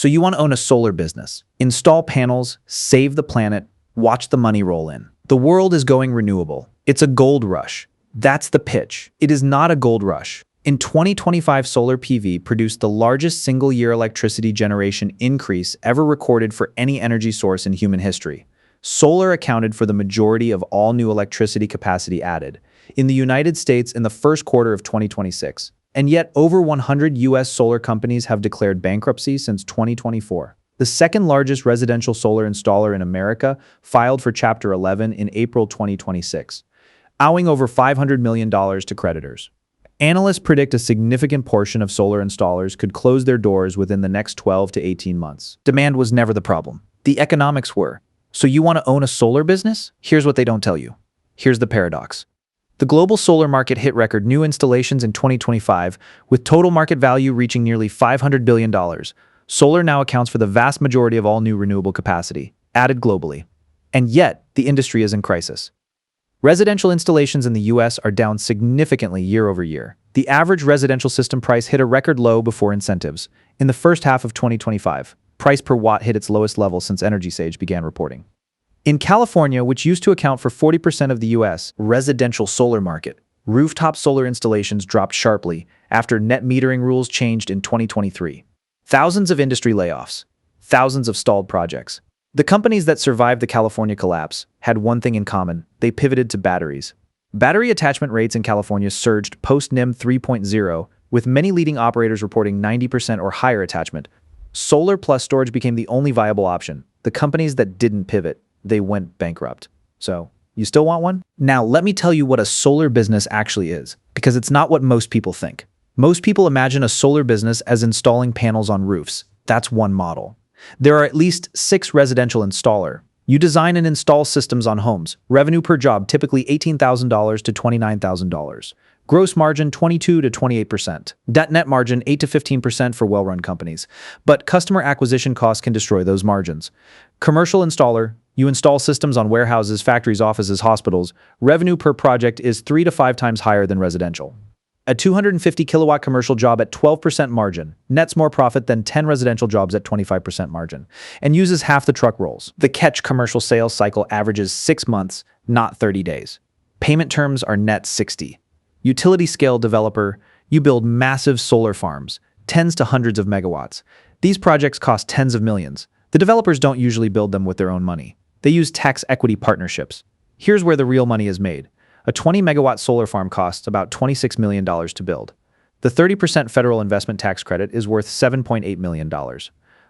So you want to own a solar business. Install panels, save the planet, watch the money roll in. The world is going renewable. It's a gold rush. That's the pitch. It is not a gold rush. In 2025, solar PV produced the largest single-year electricity generation increase ever recorded for any energy source in human history. Solar accounted for the majority of all new electricity capacity added in the United States in the first quarter of 2026. And yet, over 100 U.S. solar companies have declared bankruptcy since 2024. The second largest residential solar installer in America filed for Chapter 11 in April 2026, owing over $500 million to creditors. Analysts predict a significant portion of solar installers could close their doors within the next 12 to 18 months. Demand was never the problem. The economics were. So you want to own a solar business? Here's what they don't tell you. Here's the paradox. The global solar market hit record new installations in 2025, with total market value reaching nearly $500 billion. Solar now accounts for the vast majority of all new renewable capacity, added globally. And yet, the industry is in crisis. Residential installations in the U.S. are down significantly year over year. The average residential system price hit a record low before incentives. In the first half of 2025, price per watt hit its lowest level since EnergySage began reporting. In California, which used to account for 40% of the U.S. residential solar market, rooftop solar installations dropped sharply after net metering rules changed in 2023. Thousands of industry layoffs, thousands of stalled projects. The companies that survived the California collapse had one thing in common: they pivoted to batteries. Battery attachment rates in California surged post-NEM 3.0, with many leading operators reporting 90% or higher attachment. Solar plus storage became the only viable option. The companies that didn't pivot, they went bankrupt. So, you still want one? Now, let me tell you what a solar business actually is, because it's not what most people think. Most people imagine a solar business as installing panels on roofs. That's one model. There are at least 6 residential installer. You design and install systems on homes. Revenue per job typically $18,000 to $29,000. Gross margin 22 to 28%. Net margin 8 to 15% for well-run companies. But customer acquisition costs can destroy those margins. Commercial installer. You install systems on warehouses, factories, offices, hospitals. Revenue per project is 3 to 5 times higher than residential. A 250 kilowatt commercial job at 12% margin nets more profit than 10 residential jobs at 25% margin and uses half the truck rolls. The catch: commercial sales cycle averages 6 months, not 30 days. Payment terms are net 60. Utility scale developer. You build massive solar farms, tens to hundreds of megawatts. These projects cost tens of millions. The developers don't usually build them with their own money. They use tax equity partnerships. Here's where the real money is made. A 20-megawatt solar farm costs about $26 million to build. The 30% federal investment tax credit is worth $7.8 million.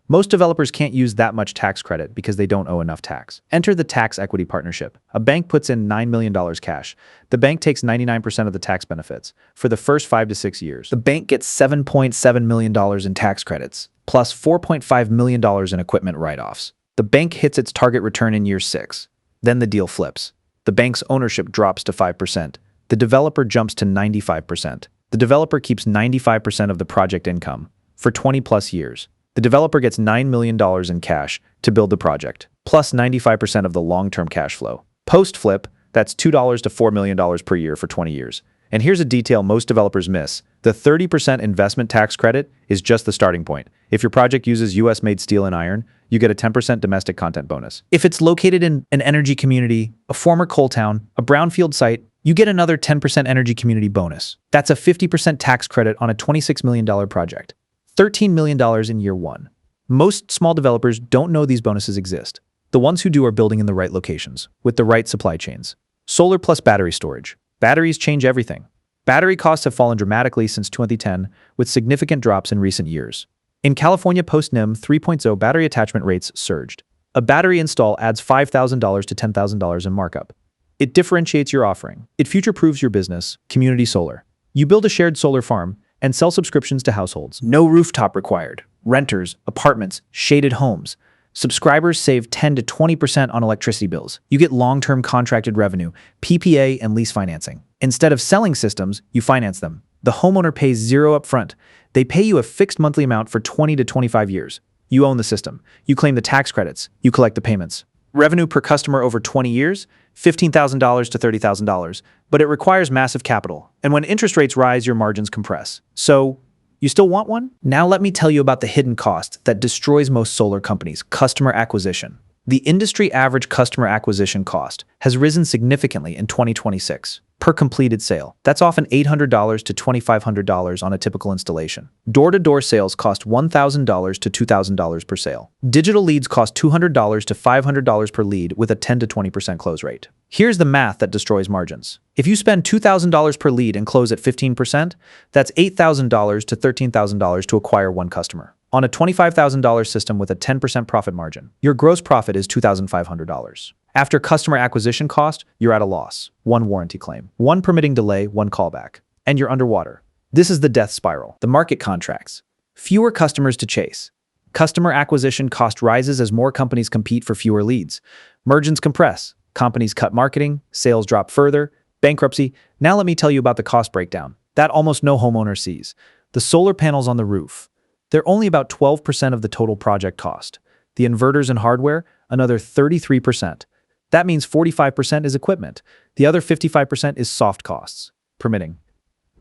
Most developers can't use that much tax credit because they don't owe enough tax. Enter the tax equity partnership. A bank puts in $9 million cash. The bank takes 99% of the tax benefits. For the first 5 to 6 years, the bank gets $7.7 million in tax credits, plus $4.5 million in equipment write-offs. The bank hits its target return in year 6. Then the deal flips. The bank's ownership drops to 5%. The developer jumps to 95%. The developer keeps 95% of the project income for 20 plus years. The developer gets $9 million in cash to build the project, plus 95% of the long-term cash flow. Post-flip, that's $2 to $4 million per year for 20 years. And here's a detail most developers miss. The 30% investment tax credit is just the starting point. If your project uses US-made steel and iron, you get a 10% domestic content bonus. If it's located in an energy community, a former coal town, a brownfield site, you get another 10% energy community bonus. That's a 50% tax credit on a $26 million project. $13 million in year 1. Most small developers don't know these bonuses exist. The ones who do are building in the right locations, with the right supply chains. Solar plus battery storage. Batteries change everything. Battery costs have fallen dramatically since 2010, with significant drops in recent years. In California post-NEM 3.0, battery attachment rates surged. A battery install adds $5,000 to $10,000 in markup. It differentiates your offering. It future-proofs your business. Community solar. You build a shared solar farm and sell subscriptions to households. No rooftop required. Renters, apartments, shaded homes. Subscribers save 10 to 20% on electricity bills. You get long-term contracted revenue, PPA, and lease financing. Instead of selling systems, you finance them. The homeowner pays zero upfront. They pay you a fixed monthly amount for 20 to 25 years. You own the system. You claim the tax credits. You collect the payments. Revenue per customer over 20 years, $15,000 to $30,000. But it requires massive capital. And when interest rates rise, your margins compress. So, You still want one? Now let me tell you about the hidden cost that destroys most solar companies: customer acquisition. The industry average customer acquisition cost has risen significantly in 2026 per completed sale. That's often $800 to $2,500 on a typical installation. Door-to-door sales cost $1,000 to $2,000 per sale. Digital leads cost $200 to $500 per lead with a 10 to 20% close rate. Here's the math that destroys margins. If you spend $2,000 per lead and close at 15%, that's $8,000 to $13,000 to acquire one customer. On a $25,000 system with a 10% profit margin, your gross profit is $2,500. After customer acquisition cost, you're at a loss. One warranty claim, one permitting delay, one callback, and you're underwater. This is the death spiral. The market contracts. Fewer customers to chase. Customer acquisition cost rises as more companies compete for fewer leads. Margins compress. Companies cut marketing. Sales drop further. Bankruptcy. Now let me tell you about the cost breakdown that almost no homeowner sees. The solar panels on the roof. They're only about 12% of the total project cost. The inverters and hardware, another 33%. That means 45% is equipment. The other 55% is soft costs. Permitting.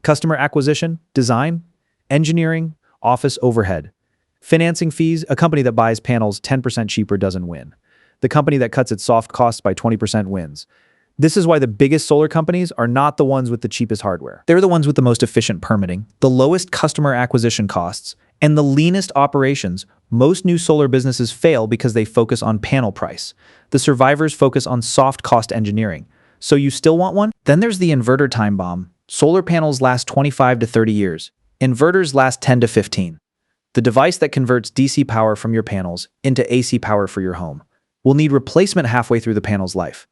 Customer acquisition, design, engineering, office overhead. Financing fees, a company that buys panels 10% cheaper doesn't win. The company that cuts its soft costs by 20% wins. This is why the biggest solar companies are not the ones with the cheapest hardware. They're the ones with the most efficient permitting, the lowest customer acquisition costs, and the leanest operations. Most new solar businesses fail because they focus on panel price. The survivors focus on soft cost engineering. So you still want one? Then there's the inverter time bomb. Solar panels last 25 to 30 years. Inverters last 10 to 15. The device that converts DC power from your panels into AC power for your home will need replacement halfway through the panel's life.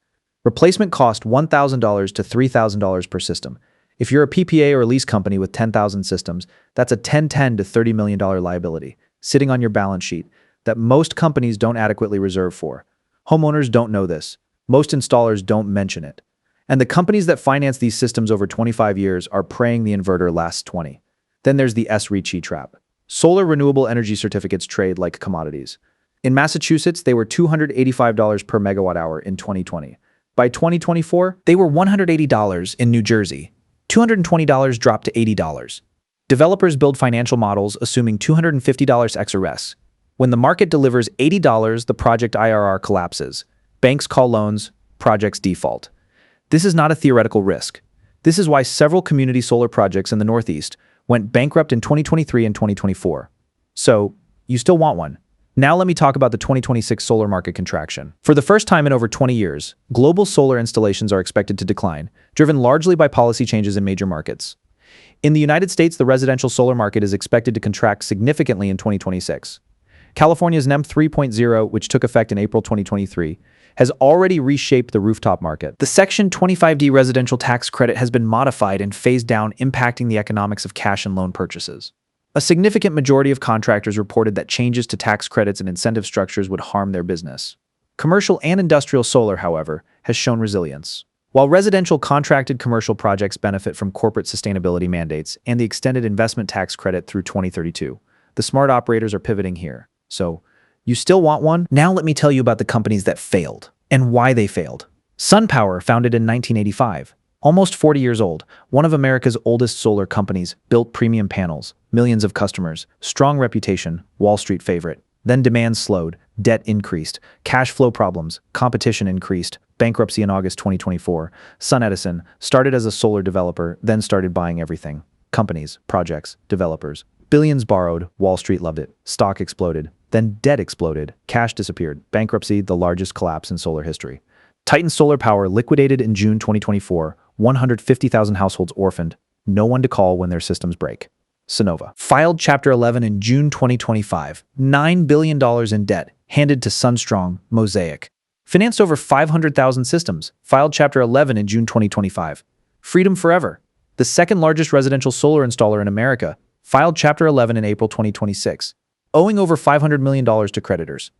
Replacement cost $1,000 to $3,000 per system. If you're a PPA or a lease company with 10,000 systems, that's a $10 to $30 million liability sitting on your balance sheet that most companies don't adequately reserve for. Homeowners don't know this. Most installers don't mention it. And the companies that finance these systems over 25 years are praying the inverter lasts 20. Then there's the SRECHE trap. Solar renewable energy certificates trade like commodities. In Massachusetts, they were $285 per megawatt hour in 2020. By 2024, they were $180 in New Jersey. $220 dropped to $80. Developers build financial models assuming $250 XRS. When the market delivers $80, the project IRR collapses. Banks call loans, projects default. This is not a theoretical risk. This is why several community solar projects in the Northeast went bankrupt in 2023 and 2024. So, you still want one. Now let me talk about the 2026 solar market contraction. For the first time in over 20 years, global solar installations are expected to decline, driven largely by policy changes in major markets. In the United States, the residential solar market is expected to contract significantly in 2026. California's NEM 3.0, which took effect in April 2023, has already reshaped the rooftop market. The Section 25D residential tax credit has been modified and phased down, impacting the economics of cash and loan purchases. A significant majority of contractors reported that changes to tax credits and incentive structures would harm their business. Commercial and industrial solar, however, has shown resilience. While residential contracted commercial projects benefit from corporate sustainability mandates and the extended investment tax credit through 2032, the smart operators are pivoting here. So, you still want one? Now let me tell you about the companies that failed and why they failed. SunPower, founded in 1985. Almost 40 years old, one of America's oldest solar companies, built premium panels, millions of customers, strong reputation, Wall Street favorite. Then demand slowed, debt increased, cash flow problems, competition increased, bankruptcy in August 2024. SunEdison started as a solar developer, then started buying everything. Companies, projects, developers. Billions borrowed, Wall Street loved it. Stock exploded, then debt exploded, cash disappeared. Bankruptcy, the largest collapse in solar history. Titan Solar Power liquidated in June 2024, 150,000 households orphaned, no one to call when their systems break. Sonova filed Chapter 11 in June 2025, $9 billion in debt, handed to SunStrong, Mosaic. Financed over 500,000 systems, filed Chapter 11 in June 2025. Freedom Forever, the second largest residential solar installer in America, filed Chapter 11 in April 2026, owing over $500 million to creditors.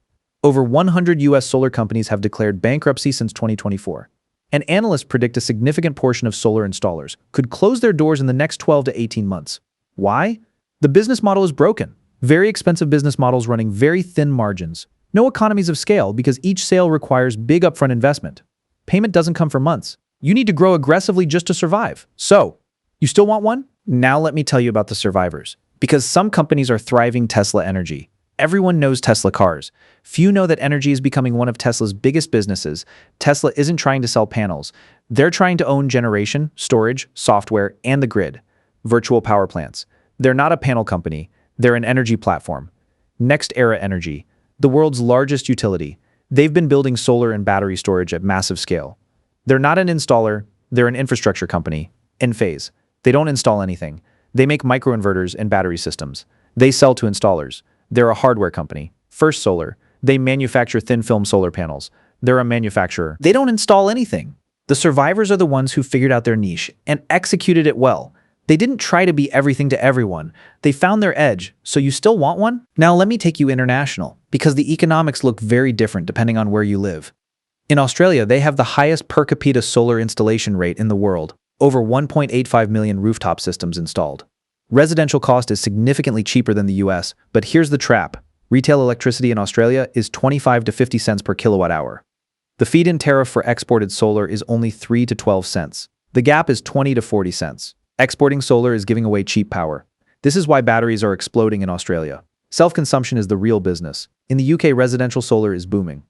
Over 100 U.S. solar companies have declared bankruptcy since 2024. And analysts predict a significant portion of solar installers could close their doors in the next 12 to 18 months. Why? The business model is broken. Very expensive business models running very thin margins. No economies of scale because each sale requires big upfront investment. Payment doesn't come for months. You need to grow aggressively just to survive. So, you still want one? Now let me tell you about the survivors. Because some companies are thriving Tesla Energy. Everyone knows Tesla cars. Few know that energy is becoming one of Tesla's biggest businesses. Tesla isn't trying to sell panels. They're trying to own generation, storage, software, and the grid. Virtual power plants. They're not a panel company. They're an energy platform. Next Era Energy, the world's largest utility. They've been building solar and battery storage at massive scale. They're not an installer. They're an infrastructure company. Enphase. They don't install anything. They make microinverters and battery systems. They sell to installers. They're a hardware company. First Solar. They manufacture thin-film solar panels. They're a manufacturer. They don't install anything. The survivors are the ones who figured out their niche and executed it well. They didn't try to be everything to everyone. They found their edge. So you still want one? Now let me take you international, because the economics look very different depending on where you live. In Australia, they have the highest per capita solar installation rate in the world. Over 1.85 million rooftop systems installed. Residential cost is significantly cheaper than the US, but here's the trap. Retail electricity in Australia is 25 to 50 cents per kilowatt hour. The feed-in tariff for exported solar is only 3 to 12 cents. The gap is 20 to 40 cents. Exporting solar is giving away cheap power. This is why batteries are exploding in Australia. Self-consumption is the real business. In the UK, residential solar is booming.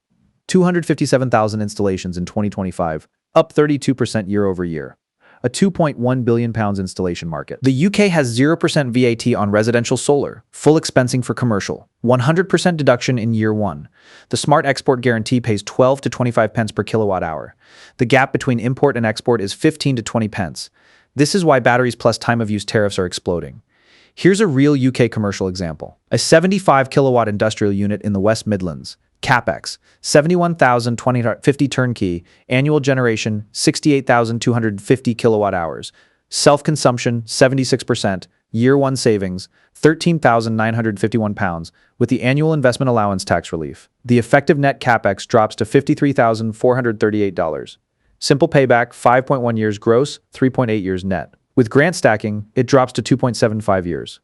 257,000 installations in 2025, up 32% year over year. A £2.1 billion installation market. The UK has 0% VAT on residential solar, full expensing for commercial, 100% deduction in year one. The Smart Export Guarantee pays 12 to 25 pence per kilowatt hour. The gap between import and export is 15 to 20 pence. This is why batteries plus time of use tariffs are exploding. Here's a real UK commercial example. A 75 kilowatt industrial unit in the West Midlands. CapEx, 71,250 turnkey, annual generation, 68,250 kilowatt hours. Self-consumption, 76%, year one savings, 13,951 pounds, with the annual investment allowance tax relief. The effective net CapEx drops to $53,438. Simple payback, 5.1 years gross, 3.8 years net. With grant stacking, it drops to 2.75 years.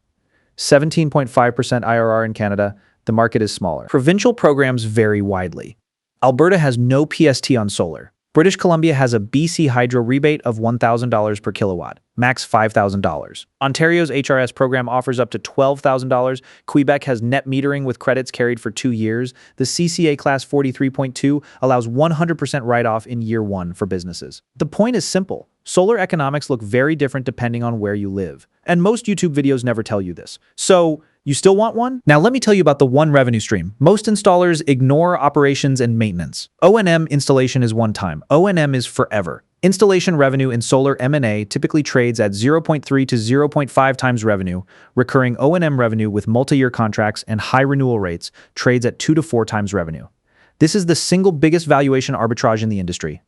17.5% IRR in Canada. The market is smaller. Provincial programs vary widely. Alberta has no PST on solar. British Columbia has a BC hydro rebate of $1,000 per kilowatt, max $5,000. Ontario's HRS program offers up to $12,000. Quebec has net metering with credits carried for 2 years. The CCA Class 43.2 allows 100% write-off in year one for businesses. The point is simple. Solar economics look very different depending on where you live. And most YouTube videos never tell you this. So, you still want one? Now let me tell you about the one revenue stream. Most installers ignore operations and maintenance. O&M installation is one time. O&M is forever. Installation revenue in solar M&A typically trades at 0.3 to 0.5 times revenue. Recurring O&M revenue with multi-year contracts and high renewal rates trades at 2 to 4 times revenue. This is the single biggest valuation arbitrage in the industry.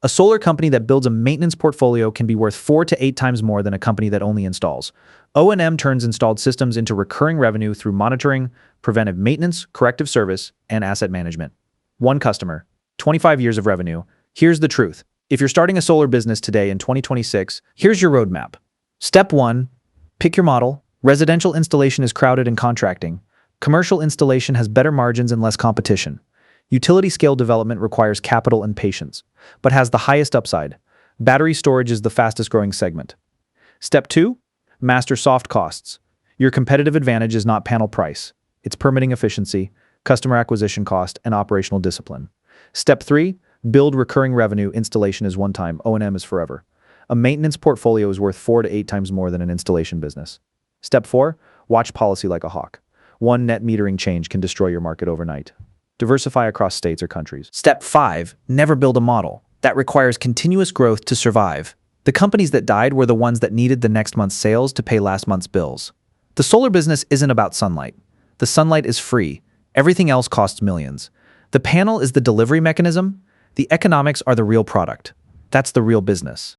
A solar company that builds a maintenance portfolio can be worth 4 to 8 times more than a company that only installs. O&M turns installed systems into recurring revenue through monitoring, preventive maintenance, corrective service, and asset management. One customer, 25 years of revenue. Here's the truth. If you're starting a solar business today in 2026, here's your roadmap. Step 1, pick your model. Residential installation is crowded and contracting. Commercial installation has better margins and less competition. Utility scale development requires capital and patience, but has the highest upside. Battery storage is the fastest growing segment. Step 2, master soft costs. Your competitive advantage is not panel price. It's permitting efficiency, customer acquisition cost, and operational discipline. Step 3, build recurring revenue. Installation is one time, O&M is forever. A maintenance portfolio is worth 4 to 8 times more than an installation business. Step 4, watch policy like a hawk. One net metering change can destroy your market overnight. Diversify across states or countries. Step 5, never build a model that requires continuous growth to survive. The companies that died were the ones that needed the next month's sales to pay last month's bills. The solar business isn't about sunlight. The sunlight is free. Everything else costs millions. The panel is the delivery mechanism. The economics are the real product. That's the real business.